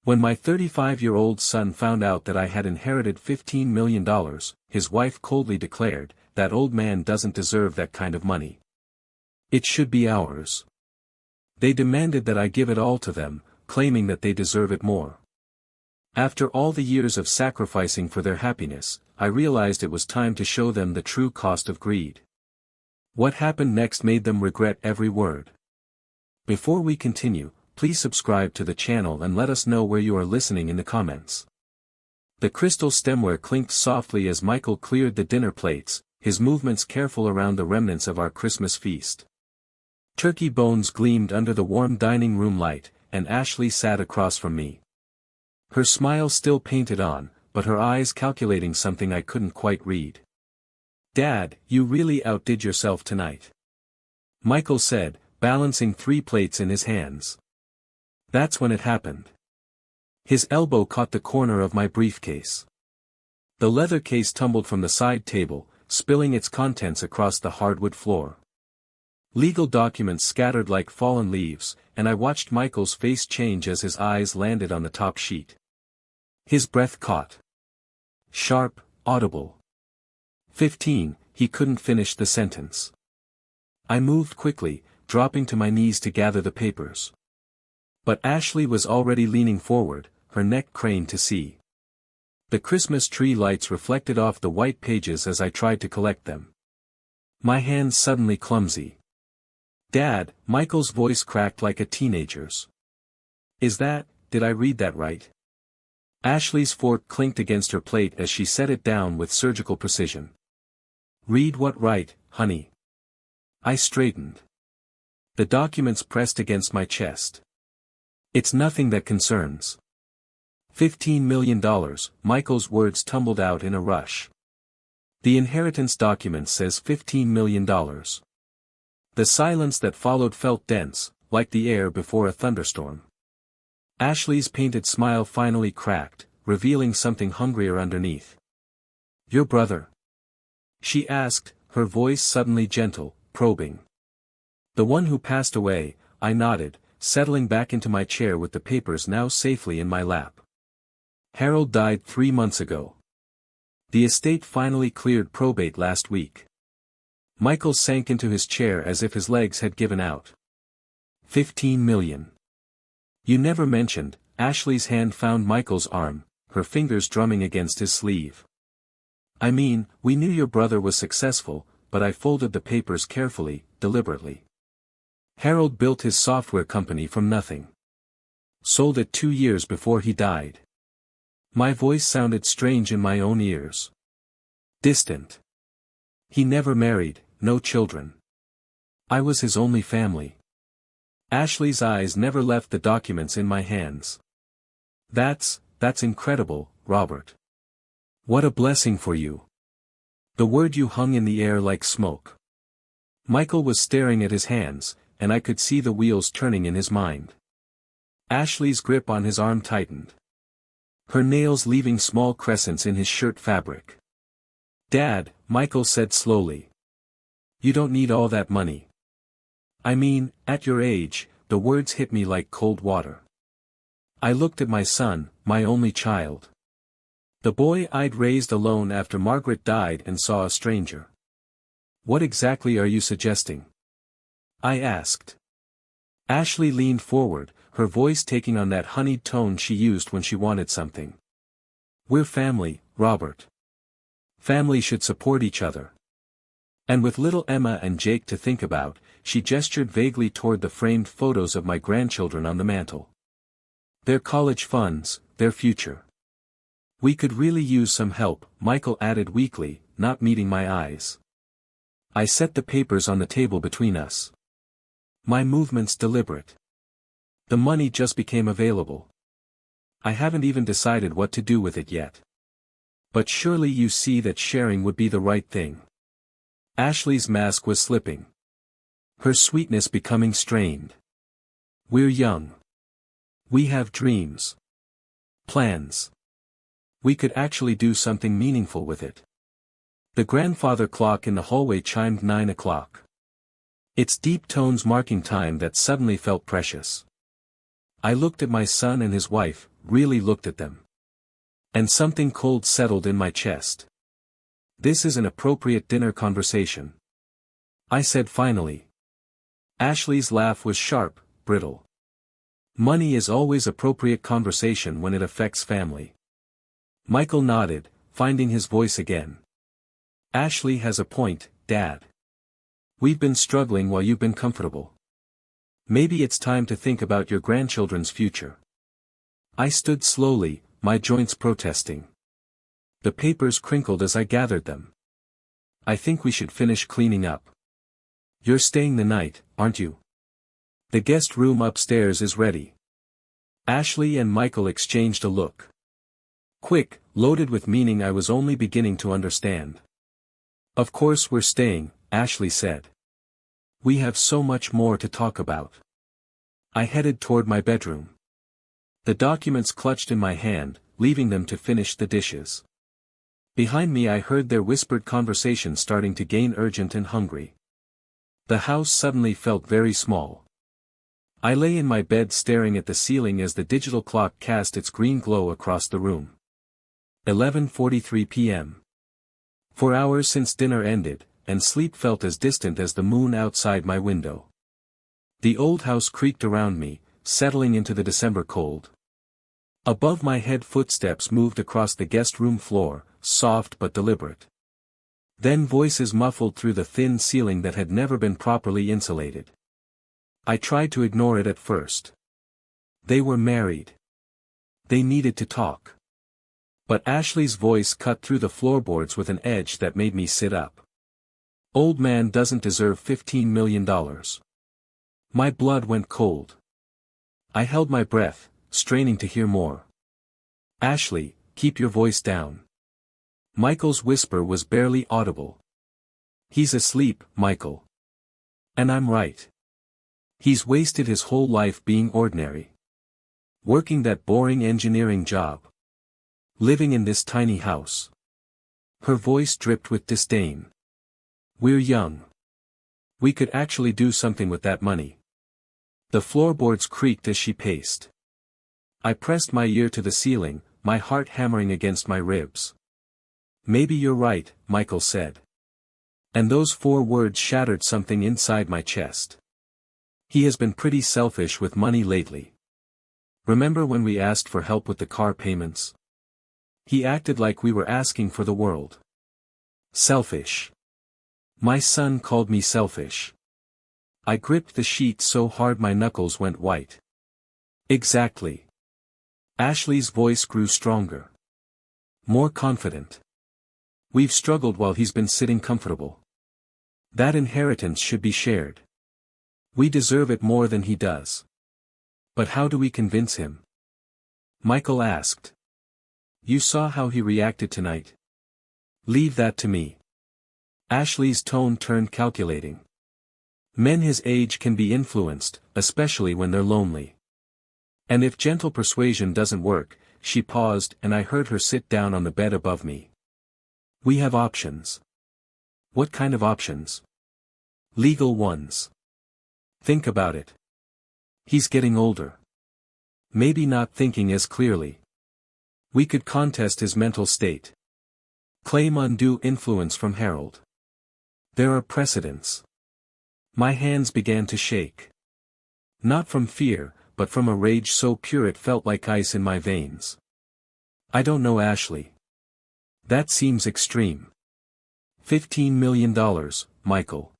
When my 35-year-old son found out that I had inherited $15 million, his wife coldly declared, "That old man doesn't deserve that kind of money. It should be ours." They demanded that I give it all to them, claiming that they deserve it more. After all the years of sacrificing for their happiness, I realized it was time to show them the true cost of greed. What happened next made them regret every word. Before we continue, please subscribe to the channel and let us know where you are listening in the comments. The crystal stemware clinked softly as Michael cleared the dinner plates, his movements careful around the remnants of our Christmas feast. Turkey bones gleamed under the warm dining room light, and Ashley sat across from me. Her smile still painted on, but her eyes calculating something I couldn't quite read. "Dad, you really outdid yourself tonight," Michael said, balancing 3 plates in his hands. That's when it happened. His elbow caught the corner of my briefcase. The leather case tumbled from the side table, spilling its contents across the hardwood floor. Legal documents scattered like fallen leaves, and I watched Michael's face change as his eyes landed on the top sheet. His breath caught. Sharp, audible. 15, he couldn't finish the sentence. I moved quickly, dropping to my knees to gather the papers. But Ashley was already leaning forward, her neck craned to see. The Christmas tree lights reflected off the white pages as I tried to collect them. My hands suddenly clumsy. "Dad," Michael's voice cracked like a teenager's. Did I read that right?" Ashley's fork clinked against her plate as she set it down with surgical precision. "Read what right, honey?" I straightened. The documents pressed against my chest. "It's nothing that concerns." $15 million, Michael's words tumbled out in a rush. "The inheritance document says $15 million. The silence that followed felt dense, like the air before a thunderstorm. Ashley's painted smile finally cracked, revealing something hungrier underneath. "Your brother?" she asked, her voice suddenly gentle, probing. "The one who passed away," I nodded, settling back into my chair with the papers now safely in my lap. "Harold died 3 months ago. The estate finally cleared probate last week." Michael sank into his chair as if his legs had given out. $15 million. "You never mentioned." Ashley's hand found Michael's arm, her fingers drumming against his sleeve. "I mean, we knew your brother was successful, but I folded the papers carefully, deliberately. Harold built his software company from nothing. Sold it 2 years before he died." My voice sounded strange in my own ears. Distant. "He never married, no children. I was his only family." Ashley's eyes never left the documents in my hands. That's incredible, Robert. What a blessing for you." The word "you" hung in the air like smoke. Michael was staring at his hands, and I could see the wheels turning in his mind. Ashley's grip on his arm tightened, her nails leaving small crescents in his shirt fabric. "Dad," Michael said slowly. "You don't need all that money. I mean, at your age," the words hit me like cold water. I looked at my son, my only child. The boy I'd raised alone after Margaret died and saw a stranger. "What exactly are you suggesting?" I asked. Ashley leaned forward, her voice taking on that honeyed tone she used when she wanted something. "We're family, Robert. Family should support each other." And with little Emma and Jake to think about, she gestured vaguely toward the framed photos of my grandchildren on the mantel. "Their college funds, their future. We could really use some help," Michael added weakly, not meeting my eyes. I set the papers on the table between us. My movements deliberate. The money just became available. I haven't even decided what to do with it yet. But surely you see that sharing would be the right thing. Ashley's mask was slipping. Her sweetness becoming strained. "We're young. We have dreams. Plans. We could actually do something meaningful with it." The grandfather clock in the hallway chimed 9 o'clock. Its deep tones marking time that suddenly felt precious. I looked at my son and his wife, really looked at them. And something cold settled in my chest. This is an appropriate dinner conversation, I said finally. Ashley's laugh was sharp, brittle. Money is always appropriate conversation when it affects family. Michael nodded, finding his voice again. Ashley has a point, Dad. We've been struggling while you've been comfortable. Maybe it's time to think about your grandchildren's future. I stood slowly, my joints protesting. The papers crinkled as I gathered them. I think we should finish cleaning up. You're staying the night, aren't you? The guest room upstairs is ready. Ashley and Michael exchanged a look. Quick, loaded with meaning I was only beginning to understand. Of course we're staying, Ashley said. We have so much more to talk about. I headed toward my bedroom. The documents clutched in my hand, leaving them to finish the dishes. Behind me I heard their whispered conversation starting to gain urgent and hungry. The house suddenly felt very small. I lay in my bed staring at the ceiling as the digital clock cast its green glow across the room. 11:43 p.m. 4 hours since dinner ended, and sleep felt as distant as the moon outside my window. The old house creaked around me, settling into the December cold. Above my head footsteps moved across the guest room floor, soft but deliberate. Then voices muffled through the thin ceiling that had never been properly insulated. I tried to ignore it at first. They were married. They needed to talk. But Ashley's voice cut through the floorboards with an edge that made me sit up. Old man doesn't deserve $15 million. My blood went cold. I held my breath, straining to hear more. Ashley, keep your voice down. Michael's whisper was barely audible. He's asleep, Michael. And I'm right. He's wasted his whole life being ordinary. Working that boring engineering job. Living in this tiny house. Her voice dripped with disdain. We're young. We could actually do something with that money. The floorboards creaked as she paced. I pressed my ear to the ceiling, my heart hammering against my ribs. Maybe you're right, Michael said. And those 4 words shattered something inside my chest. He has been pretty selfish with money lately. Remember when we asked for help with the car payments? He acted like we were asking for the world. Selfish. My son called me selfish. I gripped the sheet so hard my knuckles went white. Exactly. Ashley's voice grew stronger. More confident. We've struggled while he's been sitting comfortable. That inheritance should be shared. We deserve it more than he does. But how do we convince him? Michael asked. You saw how he reacted tonight. Leave that to me. Ashley's tone turned calculating. Men his age can be influenced, especially when they're lonely. And if gentle persuasion doesn't work, she paused and I heard her sit down on the bed above me. We have options. What kind of options? Legal ones. Think about it. He's getting older. Maybe not thinking as clearly. We could contest his mental state. Claim undue influence from Harold. There are precedents. My hands began to shake. Not from fear, but from a rage so pure it felt like ice in my veins. I don't know, Ashley. That seems extreme. $15 million, Michael.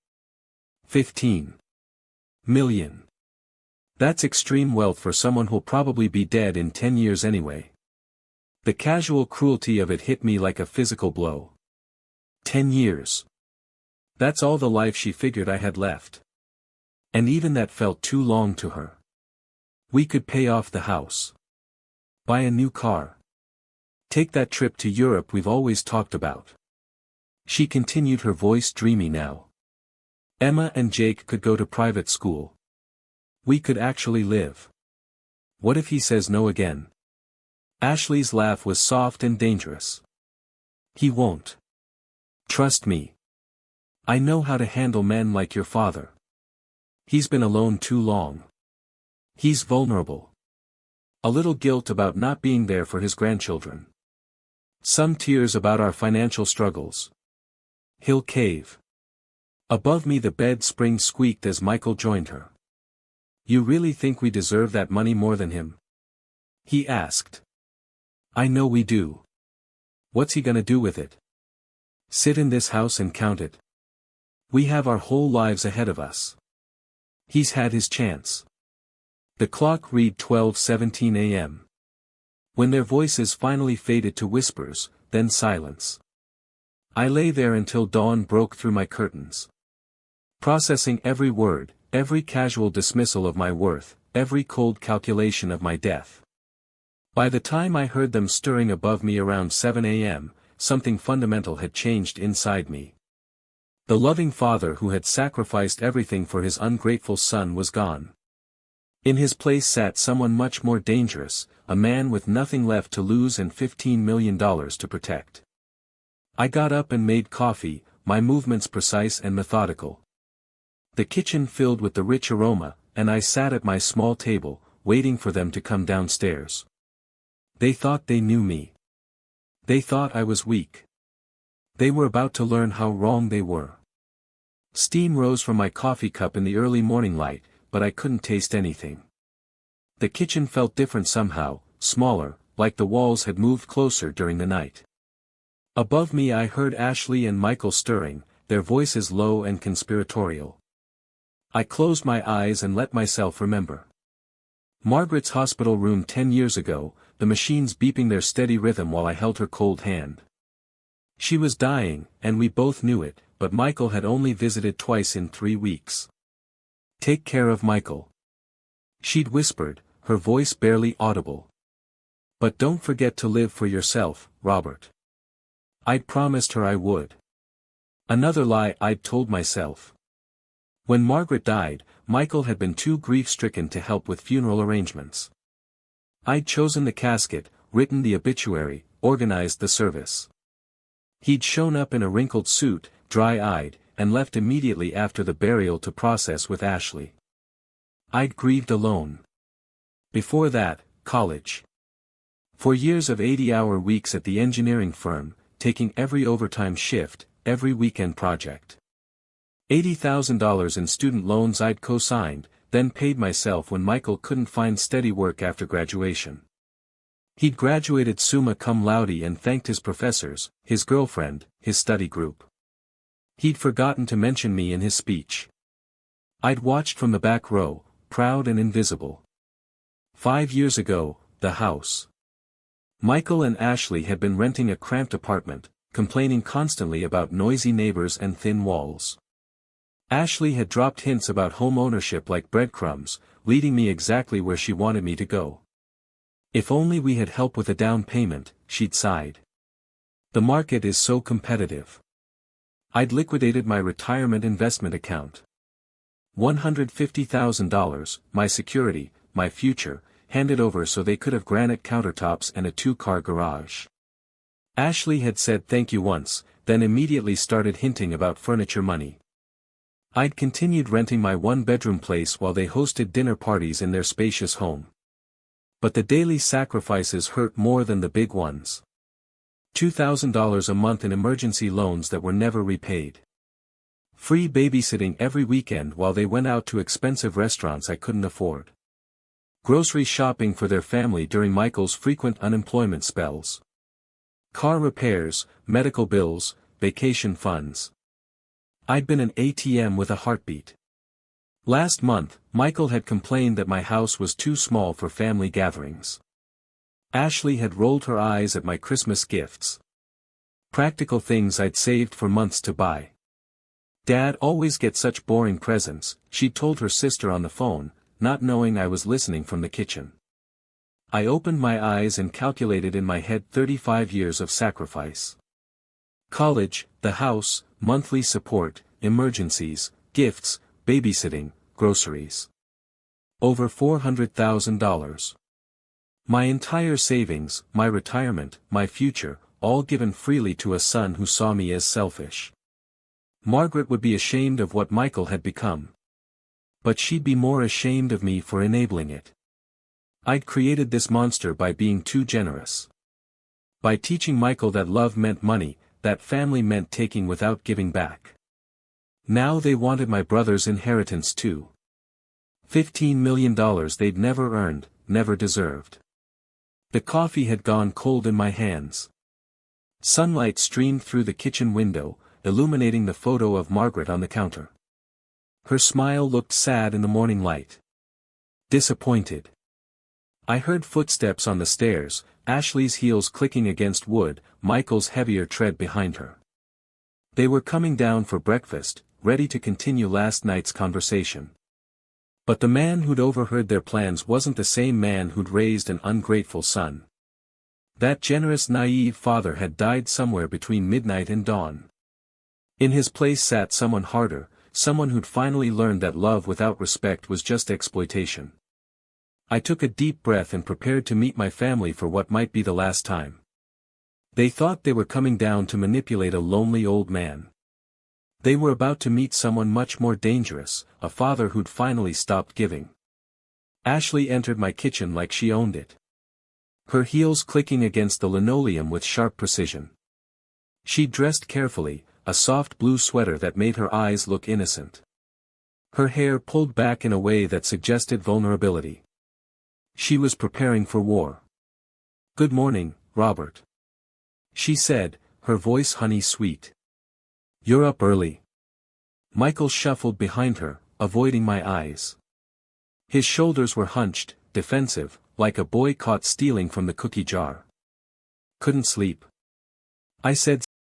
15 million. That's extreme wealth for someone who'll probably be dead in 10 years anyway. The casual cruelty of it hit me like a physical blow. 10 years. That's all the life she figured I had left. And even that felt too long to her. We could pay off the house. Buy a new car. Take that trip to Europe we've always talked about. She continued, her voice dreamy now. Emma and Jake could go to private school. We could actually live. What if he says no again? Ashley's laugh was soft and dangerous. He won't. Trust me. I know how to handle men like your father. He's been alone too long. He's vulnerable. A little guilt about not being there for his grandchildren. Some tears about our financial struggles. He'll cave. Above me the bed spring squeaked as Michael joined her. You really think we deserve that money more than him? He asked. I know we do. What's he gonna do with it? Sit in this house and count it? We have our whole lives ahead of us. He's had his chance. The clock read 12:17 a.m. When their voices finally faded to whispers, then silence. I lay there until dawn broke through my curtains. Processing every word, every casual dismissal of my worth, every cold calculation of my death. By the time I heard them stirring above me around 7 a.m., something fundamental had changed inside me. The loving father who had sacrificed everything for his ungrateful son was gone. In his place sat someone much more dangerous, a man with nothing left to lose and $15 million to protect. I got up and made coffee, my movements precise and methodical. The kitchen filled with the rich aroma, and I sat at my small table, waiting for them to come downstairs. They thought they knew me. They thought I was weak. They were about to learn how wrong they were. Steam rose from my coffee cup in the early morning light, but I couldn't taste anything. The kitchen felt different somehow, smaller, like the walls had moved closer during the night. Above me I heard Ashley and Michael stirring, their voices low and conspiratorial. I closed my eyes and let myself remember. Margaret's hospital room 10 years ago, the machines beeping their steady rhythm while I held her cold hand. She was dying, and we both knew it, but Michael had only visited twice in 3 weeks. Take care of Michael. She'd whispered, her voice barely audible. But don't forget to live for yourself, Robert. I'd promised her I would. Another lie I'd told myself. When Margaret died, Michael had been too grief-stricken to help with funeral arrangements. I'd chosen the casket, written the obituary, organized the service. He'd shown up in a wrinkled suit, dry-eyed, and left immediately after the burial to process with Ashley. I'd grieved alone. Before that, college. 4 years of 80-hour weeks at the engineering firm, taking every overtime shift, every weekend project. $80,000 in student loans I'd co-signed, then paid myself when Michael couldn't find steady work after graduation. He'd graduated summa cum laude and thanked his professors, his girlfriend, his study group. He'd forgotten to mention me in his speech. I'd watched from the back row, proud and invisible. 5 years ago, the house. Michael and Ashley had been renting a cramped apartment, complaining constantly about noisy neighbors and thin walls. Ashley had dropped hints about home ownership like breadcrumbs, leading me exactly where she wanted me to go. If only we had help with a down payment, she'd sighed. The market is so competitive. I'd liquidated my retirement investment account. $150,000, my security, my future, handed over so they could have granite countertops and a 2-car garage. Ashley had said thank you once, then immediately started hinting about furniture money. I'd continued renting my 1-bedroom place while they hosted dinner parties in their spacious home. But the daily sacrifices hurt more than the big ones. $2,000 a month in emergency loans that were never repaid. Free babysitting every weekend while they went out to expensive restaurants I couldn't afford. Grocery shopping for their family during Michael's frequent unemployment spells. Car repairs, medical bills, vacation funds. I'd been an ATM with a heartbeat. Last month, Michael had complained that my house was too small for family gatherings. Ashley had rolled her eyes at my Christmas gifts. Practical things I'd saved for months to buy. Dad always gets such boring presents, she'd told her sister on the phone, not knowing I was listening from the kitchen. I opened my eyes and calculated in my head 35 years of sacrifice. College, the house, monthly support, emergencies, gifts, babysitting, groceries. Over $400,000. My entire savings, my retirement, my future, all given freely to a son who saw me as selfish. Margaret would be ashamed of what Michael had become. But she'd be more ashamed of me for enabling it. I'd created this monster by being too generous. By teaching Michael that love meant money, that family meant taking without giving back. Now they wanted my brother's inheritance too. $15 million they'd never earned, never deserved. The coffee had gone cold in my hands. Sunlight streamed through the kitchen window, illuminating the photo of Margaret on the counter. Her smile looked sad in the morning light. Disappointed. I heard footsteps on the stairs, Ashley's heels clicking against wood, Michael's heavier tread behind her. They were coming down for breakfast, ready to continue last night's conversation. But the man who'd overheard their plans wasn't the same man who'd raised an ungrateful son. That generous, naive father had died somewhere between midnight and dawn. In his place sat someone harder, someone who'd finally learned that love without respect was just exploitation. I took a deep breath and prepared to meet my family for what might be the last time. They thought they were coming down to manipulate a lonely old man. They were about to meet someone much more dangerous, a father who'd finally stopped giving. Ashley entered my kitchen like she owned it. Her heels clicking against the linoleum with sharp precision. She dressed carefully, a soft blue sweater that made her eyes look innocent. Her hair pulled back in a way that suggested vulnerability. She was preparing for war. "Good morning, Robert," she said, her voice honey-sweet. "You're up early." Michael shuffled behind her, avoiding my eyes. His shoulders were hunched, defensive, like a boy caught stealing from the cookie jar. "Couldn't sleep?" I said